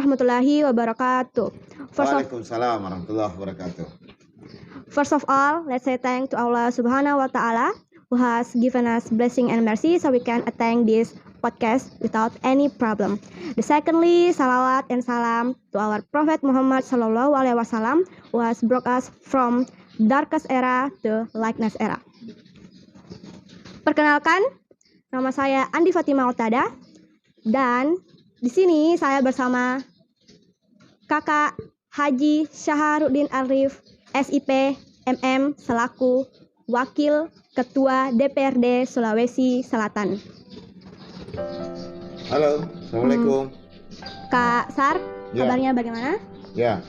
warahmatullahi wabarakatuh. Waalaikumsalam warahmatullahi wabarakatuh. First of all, let's say thank to Allah Subhanahu wa Ta'ala who has given us blessing and mercy so we can attend this podcast without any problem. The secondly, salawat and salam to our Prophet Muhammad Sallallahu Alaihi Wasallam who has brought us from darkest era to lightness era. Perkenalkan, nama saya Andi Fatimah Otada dan di sini saya bersama Kakak Haji Syaharuddin Arif, SIP, MM, selaku Wakil Ketua DPRD Sulawesi Selatan. Halo, Assalamualaikum. Kak Sar, Ya. kabarnya bagaimana? Ya,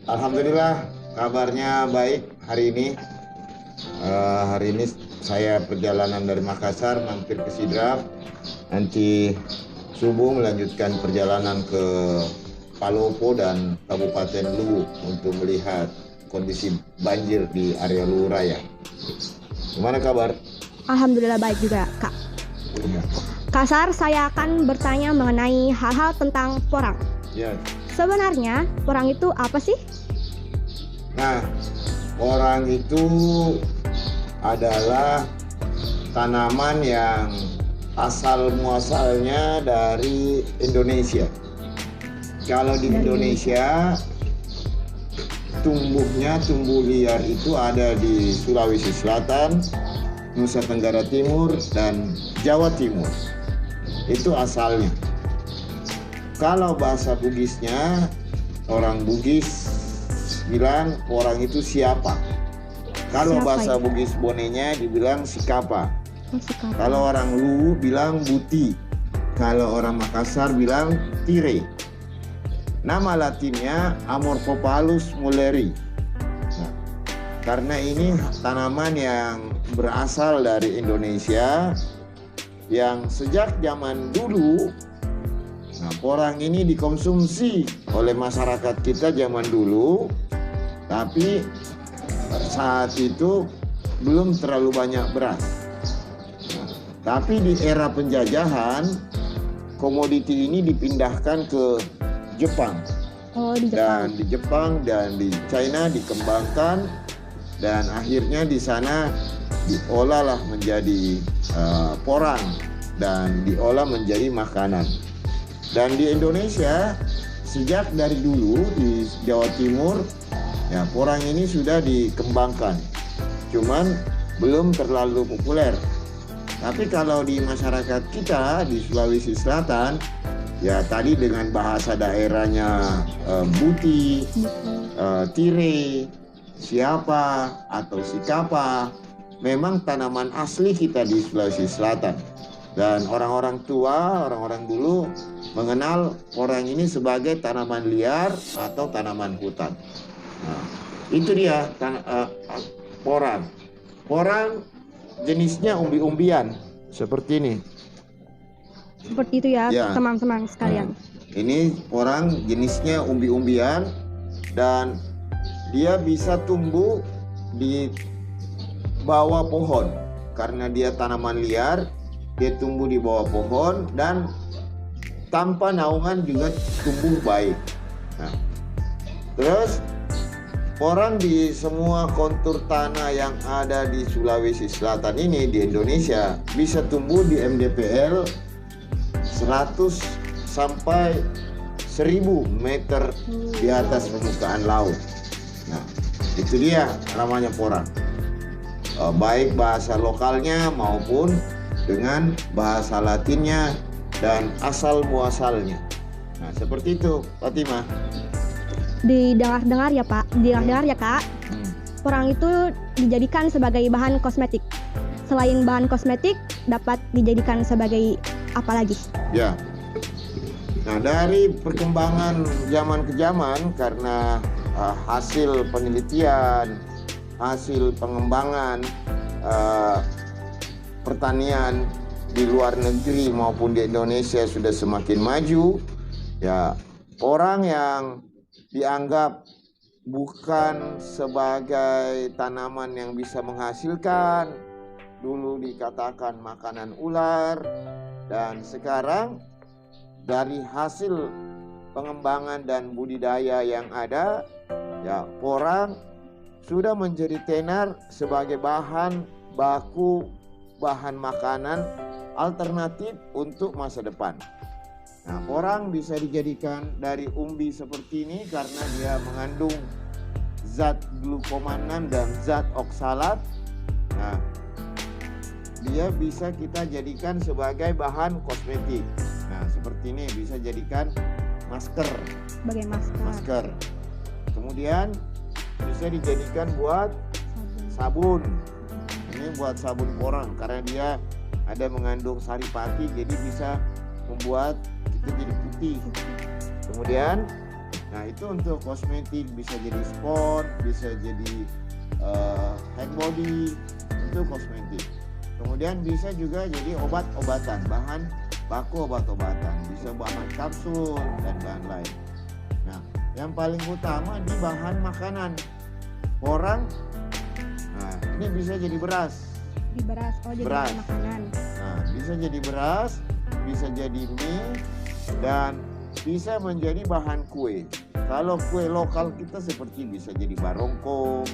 Alhamdulillah kabarnya baik hari ini. Hari ini saya perjalanan dari Makassar mampir ke Sidrap. Nanti subuh melanjutkan perjalanan ke Palopo dan Kabupaten Luwu untuk melihat kondisi banjir di area Luwu Raya. Gimana kabar? Alhamdulillah baik juga, Kak. Ya. Kak Sar, saya akan bertanya mengenai hal-hal tentang porang. Ya. Sebenarnya porang itu apa sih? Nah, porang itu adalah tanaman yang asal muasalnya dari Indonesia. Kalau di Indonesia tumbuh liar itu ada di Sulawesi Selatan, Nusa Tenggara Timur, dan Jawa Timur. Itu asalnya. Kalau bahasa Bugisnya, orang Bugis bilang orang itu siapa. Kalau Siapa bahasa itu? Bugis Bonenya dibilang sikapa. Sikap. Kalau orang Luwu bilang buti. Kalau orang Makassar bilang tire. Nama latinnya Amorphopalus mulleri. Nah, karena ini tanaman yang berasal dari Indonesia yang sejak zaman dulu, nah, porang ini dikonsumsi oleh masyarakat kita zaman dulu, tapi saat itu belum terlalu banyak beras. Nah, tapi di era penjajahan, komoditi ini dipindahkan ke Jepang. Oh, di Jepang. Dan di Jepang dan di China dikembangkan, dan akhirnya di sana diolahlah menjadi porang dan diolah menjadi makanan. Dan di Indonesia sejak dari dulu di Jawa Timur, ya, porang ini sudah dikembangkan, cuman belum terlalu populer. Tapi kalau di masyarakat kita di Sulawesi Selatan, ya tadi dengan bahasa daerahnya buti, tire, siapa atau sikapa, memang tanaman asli kita di Sulawesi Selatan. Dan orang-orang tua, orang-orang dulu mengenal porang ini sebagai tanaman liar atau tanaman hutan. Nah, itu dia porang. Porang jenisnya umbi-umbian seperti ini. Seperti itu ya, Ya. teman-teman sekalian. Ini porang jenisnya umbi-umbian dan dia bisa tumbuh di bawah pohon karena dia tanaman liar. Dia tumbuh di bawah pohon dan tanpa naungan juga tumbuh baik. Nah, terus porang di semua kontur tanah yang ada di Sulawesi Selatan ini di Indonesia bisa tumbuh di MDPL 100 sampai 1000 meter di atas permukaan laut. Nah, itu dia namanya porang. Baik bahasa lokalnya maupun dengan bahasa Latinnya dan asal muasalnya. Nah, seperti itu, Fatimah. Didengar-dengar ya Pak, didengar-dengar ya Kak. Porang itu dijadikan sebagai bahan kosmetik. Selain bahan kosmetik, dapat dijadikan sebagai apa lagi? Ya. Nah, dari perkembangan zaman ke zaman karena hasil penelitian, hasil pengembangan pertanian di luar negeri maupun di Indonesia sudah semakin maju, ya, orang yang dianggap bukan sebagai tanaman yang bisa menghasilkan, dulu dikatakan makanan ular, dan sekarang dari hasil pengembangan dan budidaya yang ada, ya porang sudah menjadi tenar sebagai bahan baku, bahan makanan alternatif untuk masa depan. Nah, porang bisa dijadikan dari umbi seperti ini karena dia mengandung zat glukoman dan zat oksalat. Nah, dia bisa kita jadikan sebagai bahan kosmetik. Nah, seperti ini bisa jadikan masker. Sebagai masker. Kemudian bisa dijadikan buat sabun. Ini buat sabun porang karena dia ada mengandung saripati, jadi bisa membuat kita jadi putih. Kemudian, nah itu untuk kosmetik, bisa jadi spot, bisa jadi hand body, itu kosmetik. Kemudian bisa juga jadi obat-obatan, bahan baku obat-obatan, bisa bahan kapsul dan bahan lain. Nah, yang paling utama di bahan makanan porang. Nah, ini bisa jadi beras. Di beras, jadi beras. bahan makanan. Nah, bisa jadi beras, bisa jadi mie, dan bisa menjadi bahan kue. Kalau kue lokal kita seperti bisa jadi barongko,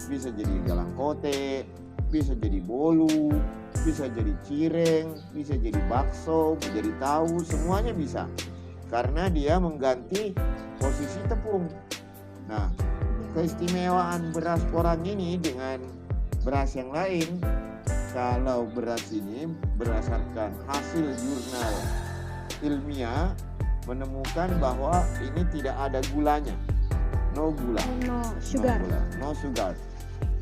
bisa jadi galangkote, bisa jadi bolu, bisa jadi cireng, bisa jadi bakso, jadi tahu, semuanya bisa. Karena dia mengganti posisi tepung. Nah, keistimewaan beras porang ini dengan beras yang lain, kalau beras ini berdasarkan hasil jurnal ilmiah menemukan bahwa ini tidak ada gulanya, no gula, no sugar. No sugar.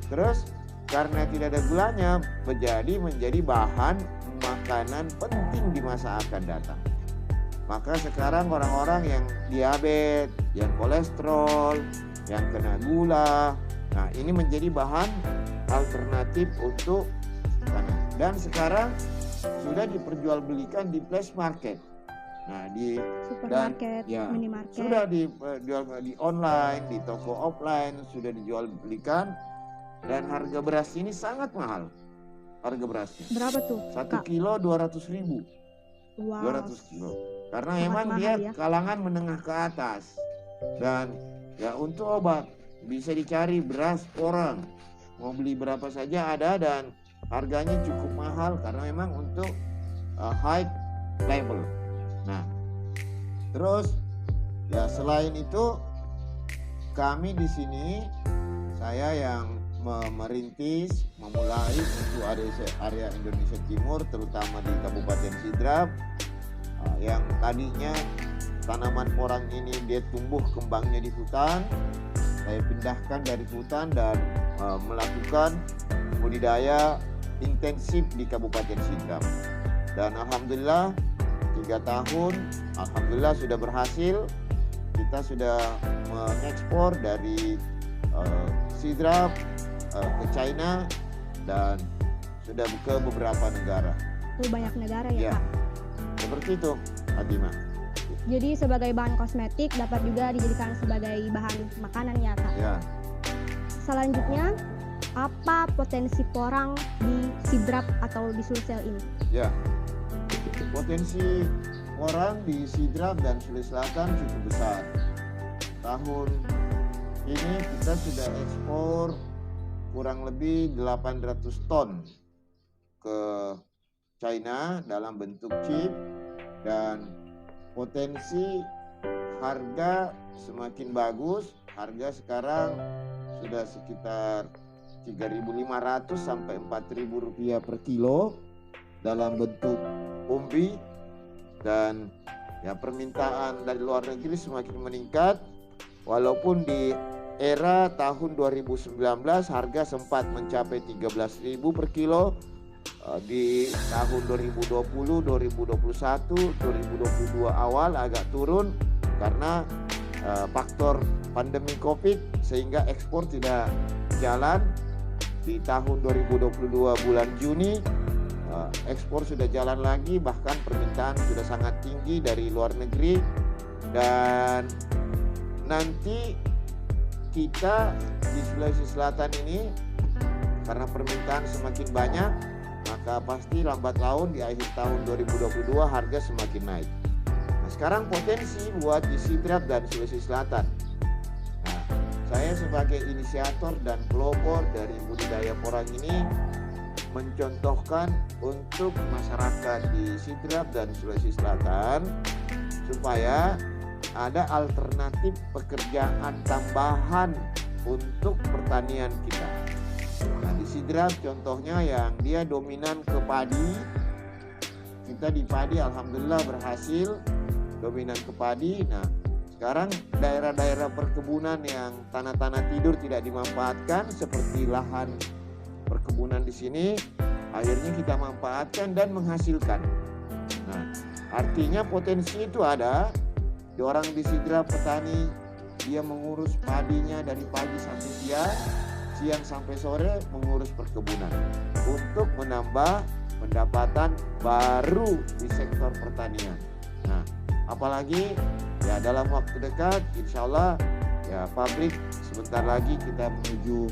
Terus karena tidak ada gulanya, menjadi bahan makanan penting di masa akan datang. Maka sekarang orang-orang yang diabetes, yang kolesterol, yang kena gula, nah ini menjadi bahan alternatif untuk makanan. Dan sekarang sudah diperjualbelikan di flash market. Nah, di supermarket, minimarket. Sudah dijual di online, di toko offline sudah dijual belikan. Dan harga beras ini sangat mahal. Harga berasnya. Berapa tuh? 1 kilo 200.000. Wow. 200 kilo. Karena sangat memang mahal, dia ya? kalangan menengah ke atas. Dan ya untuk obat bisa dicari beras porang. Mau beli berapa saja ada dan harganya cukup mahal karena memang untuk high level. Nah, terus ya selain itu kami di sini, saya yang merintis, memulai untuk area Indonesia Timur, terutama di Kabupaten Sidrap, yang tadinya tanaman porang ini dia tumbuh kembangnya di hutan. Saya pindahkan dari hutan dan melakukan budidaya intensif di Kabupaten Sidrap. Dan alhamdulillah 3 tahun, alhamdulillah sudah berhasil. Kita sudah mengekspor dari Sidrap ke China dan sudah ke beberapa negara. Banyak negara ya, Kak? Seperti itu, Fatimah. Jadi sebagai bahan kosmetik dapat juga dijadikan sebagai bahan makanan ya, Kak? Ya. Selanjutnya, apa potensi porang di Sidrap atau di Sulsel ini? Ya, potensi porang di Sidrap dan Sulawesi Selatan cukup besar. Tahun ini kita sudah ekspor kurang lebih 800 ton ke China dalam bentuk chip, dan potensi harga semakin bagus. Harga sekarang sudah sekitar 3.500 sampai 4.000 rupiah per kilo dalam bentuk umbi, dan ya permintaan dari luar negeri semakin meningkat. Walaupun di era tahun 2019 harga sempat mencapai 13.000 per kilo, di tahun 2020, 2021, 2022 awal agak turun karena faktor pandemi Covid sehingga ekspor tidak jalan. Di tahun 2022 bulan Juni ekspor sudah jalan lagi, bahkan permintaan sudah sangat tinggi dari luar negeri. Dan nanti kita di Sulawesi Selatan ini karena permintaan semakin banyak, maka pasti lambat laun di akhir tahun 2022 harga semakin naik. Nah, sekarang potensi buat di Sidrap dan Sulawesi Selatan. Nah, saya sebagai inisiator dan pelopor dari budidaya porang ini mencontohkan untuk masyarakat di Sidrap dan Sulawesi Selatan supaya ada alternatif pekerjaan tambahan untuk pertanian kita. Nah, di Sidrap contohnya yang dia dominan ke padi, kita di padi alhamdulillah berhasil dominan ke padi. Nah, sekarang daerah-daerah perkebunan yang tanah-tanah tidur tidak dimanfaatkan seperti lahan perkebunan di sini, akhirnya kita manfaatkan dan menghasilkan. Nah, artinya potensi itu ada. Di orang di Sidrap petani, dia mengurus padinya dari pagi sampai siang, siang sampai sore mengurus perkebunan untuk menambah pendapatan baru di sektor pertanian. Nah, apalagi ya dalam waktu dekat, insya Allah ya pabrik sebentar lagi kita menuju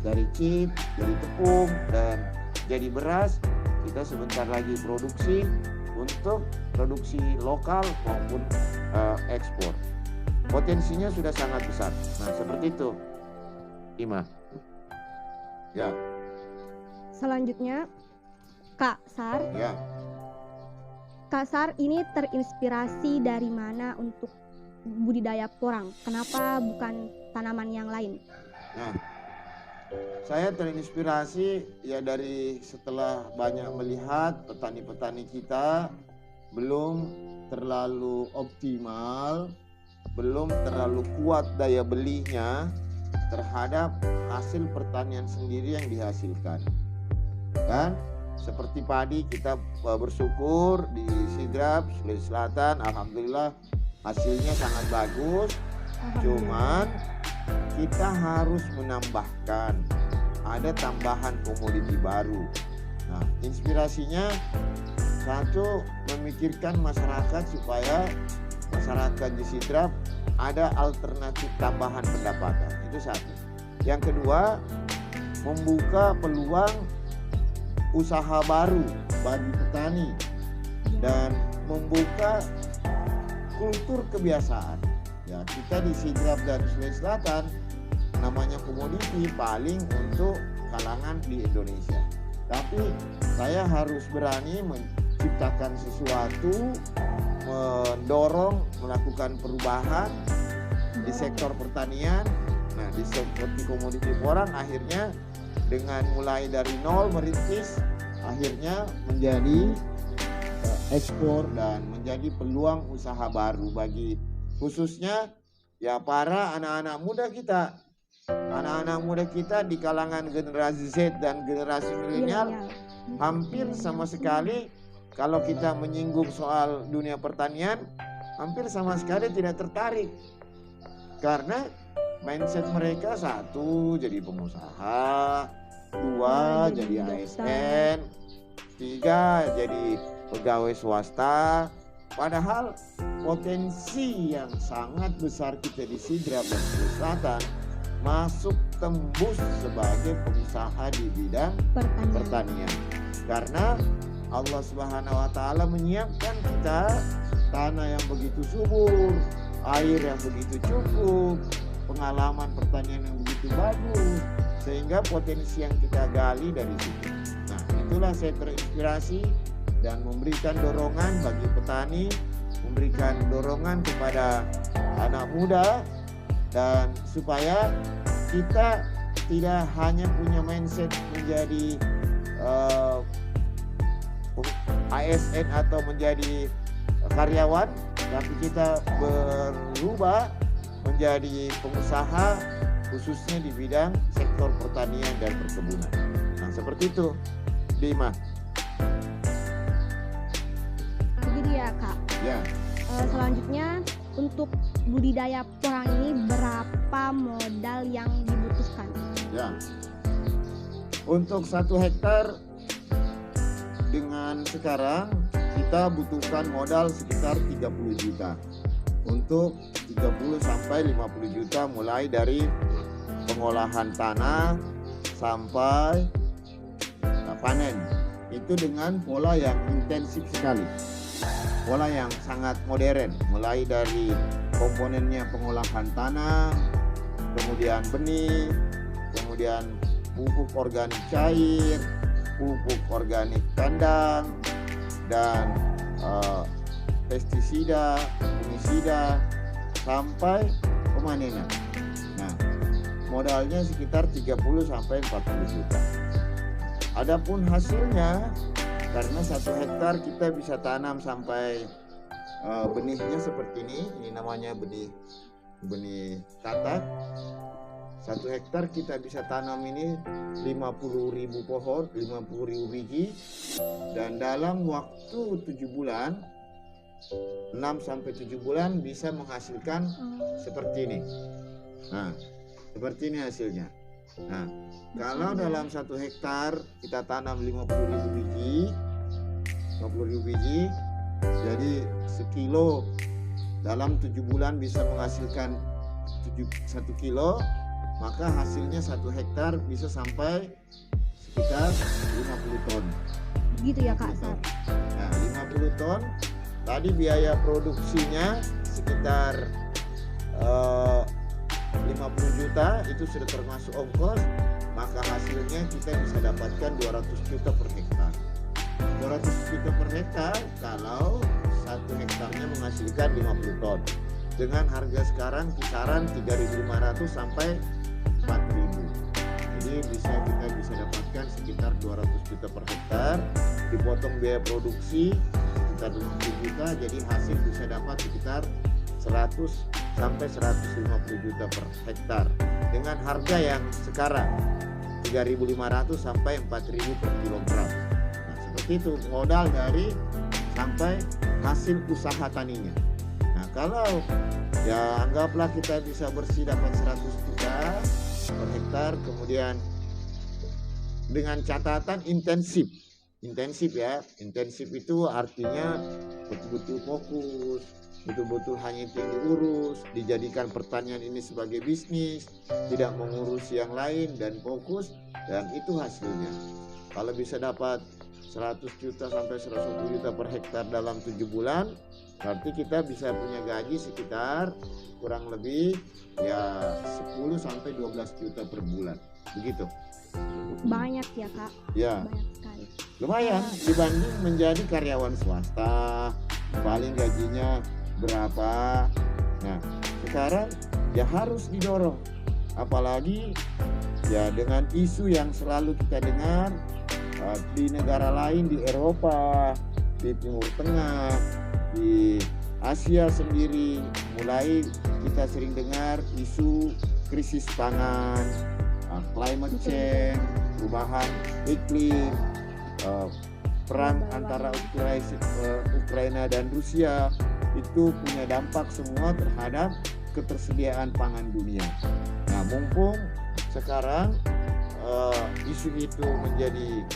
dari chip, dari tepung dan jadi beras. Kita sebentar lagi produksi untuk produksi lokal maupun ekspor. Potensinya sudah sangat besar. Nah, seperti itu, Ima. Ya. Selanjutnya, Kak Sar. Ya. Kak Sar ini terinspirasi dari mana untuk budidaya porang? Kenapa bukan tanaman yang lain? Nah, saya terinspirasi ya dari setelah banyak melihat petani-petani kita belum terlalu optimal, belum terlalu kuat daya belinya terhadap hasil pertanian sendiri yang dihasilkan. Kan seperti padi, kita bersyukur di Sidrap, Sulawesi Selatan, alhamdulillah hasilnya sangat bagus. Cuman kita harus menambahkan, ada tambahan komoditi baru. Nah, inspirasinya satu, memikirkan masyarakat supaya masyarakat di Sidrap ada alternatif tambahan pendapatan. Itu satu. Yang kedua, membuka peluang usaha baru bagi petani dan membuka kultur kebiasaan. Ya, kita di Sidrap dan Sulawesi Selatan namanya komoditi paling untuk kalangan di Indonesia. Tapi saya harus berani menciptakan sesuatu, mendorong melakukan perubahan di sektor pertanian. Nah, di seperti komoditi porang akhirnya dengan mulai dari nol merintis akhirnya menjadi ekspor dan menjadi peluang usaha baru bagi khususnya ya para anak-anak muda kita. Anak-anak muda kita di kalangan generasi Z dan generasi milenial hampir sama sekali, kalau kita menyinggung soal dunia pertanian, hampir sama sekali tidak tertarik. Karena mindset mereka satu jadi pengusaha, dua jadi ASN, tiga jadi pegawai swasta. Padahal potensi yang sangat besar kita di Sidrap dan Sulawesi Selatan masuk tembus sebagai pengusaha di bidang pertanian. Karena Allah Subhanahu wa taala menyiapkan kita tanah yang begitu subur, air yang begitu cukup, pengalaman pertanian yang begitu bagus, sehingga potensi yang kita gali dari situ. Nah, itulah saya terinspirasi dan memberikan dorongan bagi petani, memberikan dorongan kepada anak muda, dan supaya kita tidak hanya punya mindset menjadi ASN atau menjadi karyawan, tapi kita berubah menjadi pengusaha khususnya di bidang sektor pertanian dan perkebunan. Nah, seperti itu, Bima. Begini ya, Kak. Ya. Selanjutnya, untuk budidaya porang ini berapa modal yang dibutuhkan? Ya. Untuk 1 hektar dengan sekarang kita butuhkan modal sekitar 30 juta. Untuk 30 sampai 50 juta mulai dari pengolahan tanah sampai panen. Itu dengan pola yang intensif sekali. pola yang sangat modern, mulai dari komponennya pengolahan tanah, kemudian benih, kemudian pupuk organik cair, pupuk organik kandang, dan pestisida, fungisida, sampai pemanenan. Nah, modalnya sekitar 30 sampai 40 juta. Adapun hasilnya, karena 1 hektar kita bisa tanam sampai benihnya seperti ini namanya benih katak. 1 hektar kita bisa tanam ini 50.000 pohon, 50.000 biji, dan dalam waktu 7 bulan, 6 sampai 7 bulan bisa menghasilkan seperti ini. Nah, seperti ini hasilnya. Nah, kalau dalam 1 hektar kita tanam 50.000 biji, 50.000 biji, jadi sekilo dalam 7 bulan bisa menghasilkan 1 kilo, maka hasilnya 1 hektar bisa sampai sekitar 50 ton. Begitu ya Kak Sar? Nah, 50 ton. Tadi biaya produksinya sekitar 50 juta, itu sudah termasuk ongkos, maka hasilnya kita bisa dapatkan 200 juta per hektar. 200 juta per hektar kalau 1 hektarnya menghasilkan 50 ton. Dengan harga sekarang kisaran 3.500 sampai 4.000. Jadi kita bisa dapatkan sekitar 200 juta per hektar, dipotong biaya produksi sekitar 50 juta, jadi hasil bisa dapat sekitar 100 sampai 150 juta per hektar dengan harga yang sekarang 3.500 sampai 4.000 per kilogram. Nah, seperti itu modal dari sampai hasil usaha taninya. Nah, kalau ya anggaplah kita bisa bersih dapat 100 juta per hektar, kemudian dengan catatan intensif ya. Intensif itu artinya betul-betul fokus, betul-betul hanya itu yang diurus, dijadikan pertanian ini sebagai bisnis, tidak mengurus yang lain dan fokus, dan itu hasilnya. Kalau bisa dapat 100 juta sampai 120 juta per hektar dalam 7 bulan, berarti kita bisa punya gaji sekitar kurang lebih ya 10 sampai 12 juta per bulan. Begitu. Banyak ya Kak? Ya. Banyak sekali. Lumayan dibanding menjadi karyawan swasta, paling gajinya berapa. Nah, sekarang ya harus didorong. Apalagi ya dengan isu yang selalu kita dengar di negara lain, di Eropa, di Timur Tengah, di Asia sendiri, mulai kita sering dengar isu krisis pangan, climate change, perubahan iklim, perang antara Ukraina dan Rusia, itu punya dampak semua terhadap ketersediaan pangan dunia. Nah, mumpung sekarang isu itu menjadi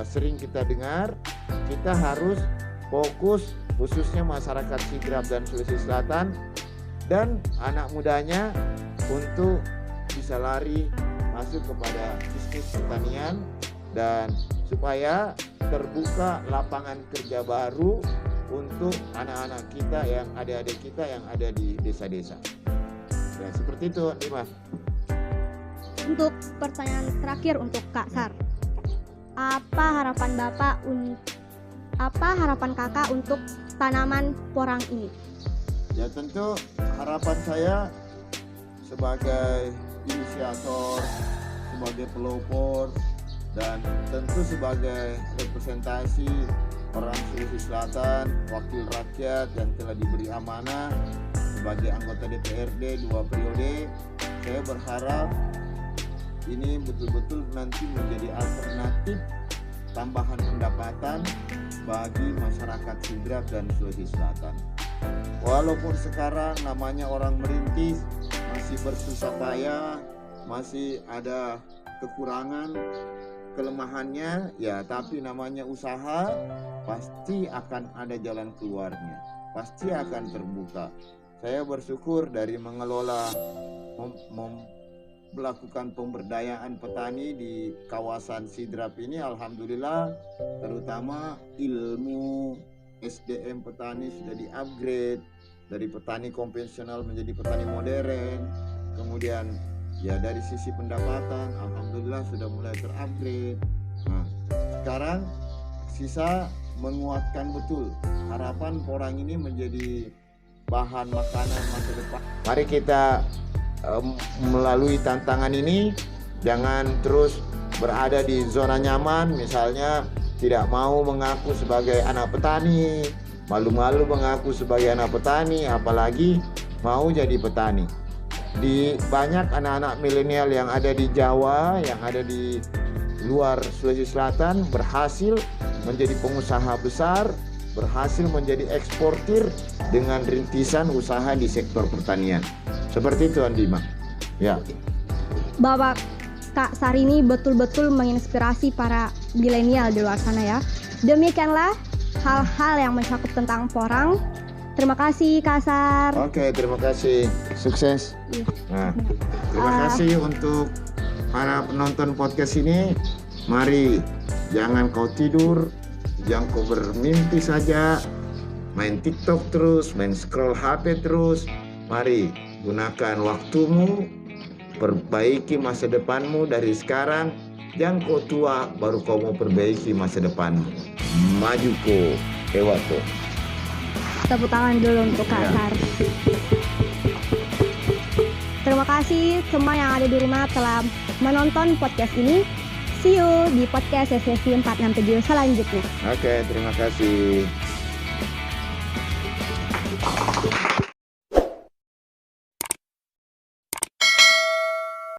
sering kita dengar, kita harus fokus, khususnya masyarakat Sidrap dan Sulawesi Selatan dan anak mudanya, untuk bisa lari masuk kepada bisnis pertanian dan supaya terbuka lapangan kerja baru untuk anak-anak kita, yang adik-adik kita yang ada di desa-desa. Ya, seperti itu, Dimas. Untuk pertanyaan terakhir untuk Kak Sar, apa harapan Kakak untuk tanaman porang ini? Ya, tentu harapan saya sebagai inisiator, sebagai pelopor, dan tentu sebagai representasi orang Sulawesi Selatan, wakil rakyat yang telah diberi amanah sebagai anggota DPRD 2 periode, saya berharap ini betul-betul nanti menjadi alternatif tambahan pendapatan bagi masyarakat Sidrap dan Sulawesi Selatan. Walaupun sekarang namanya orang merintis, masih bersusah payah, masih ada kekurangan, kelemahannya, ya tapi namanya usaha pasti akan ada jalan keluarnya, pasti akan terbuka. Saya bersyukur dari mengelola melakukan pemberdayaan petani di kawasan Sidrap ini, alhamdulillah, terutama ilmu SDM petani sudah di-upgrade dari petani konvensional menjadi petani modern. Kemudian ya dari sisi pendapatan alhamdulillah sudah mulai terupgrade. Nah, sekarang sisa menguatkan betul harapan porang ini menjadi bahan makanan masa depan. Mari kita melalui tantangan ini, jangan terus berada di zona nyaman, misalnya tidak mau mengaku sebagai anak petani, malu-malu mengaku sebagai anak petani, apalagi mau jadi petani. Di banyak anak-anak milenial yang ada di Jawa, yang ada di luar Sulawesi Selatan berhasil menjadi pengusaha besar, berhasil menjadi eksportir dengan rintisan usaha di sektor pertanian. Seperti itu Andima. Ya. Bapak Kak Sarini betul-betul menginspirasi para milenial di luar sana ya. Demikianlah hal-hal yang mencakup tentang porang. Terima kasih Kak Sar. Oke, terima kasih. Sukses. Nah, terima kasih untuk para penonton podcast ini. Mari jangan kau tidur, jangan kau bermimpi saja, main TikTok terus, main scroll HP terus. Mari gunakan waktumu, perbaiki masa depanmu dari sekarang. Jangan kau tua baru kau mau perbaiki masa depanmu. Maju ko, Ewato. Tepuk tangan dulu untuk Kak Sar. Terima kasih semua yang ada di rumah telah menonton podcast ini. See you di podcast sesi 467 selanjutnya. Oke, terima kasih.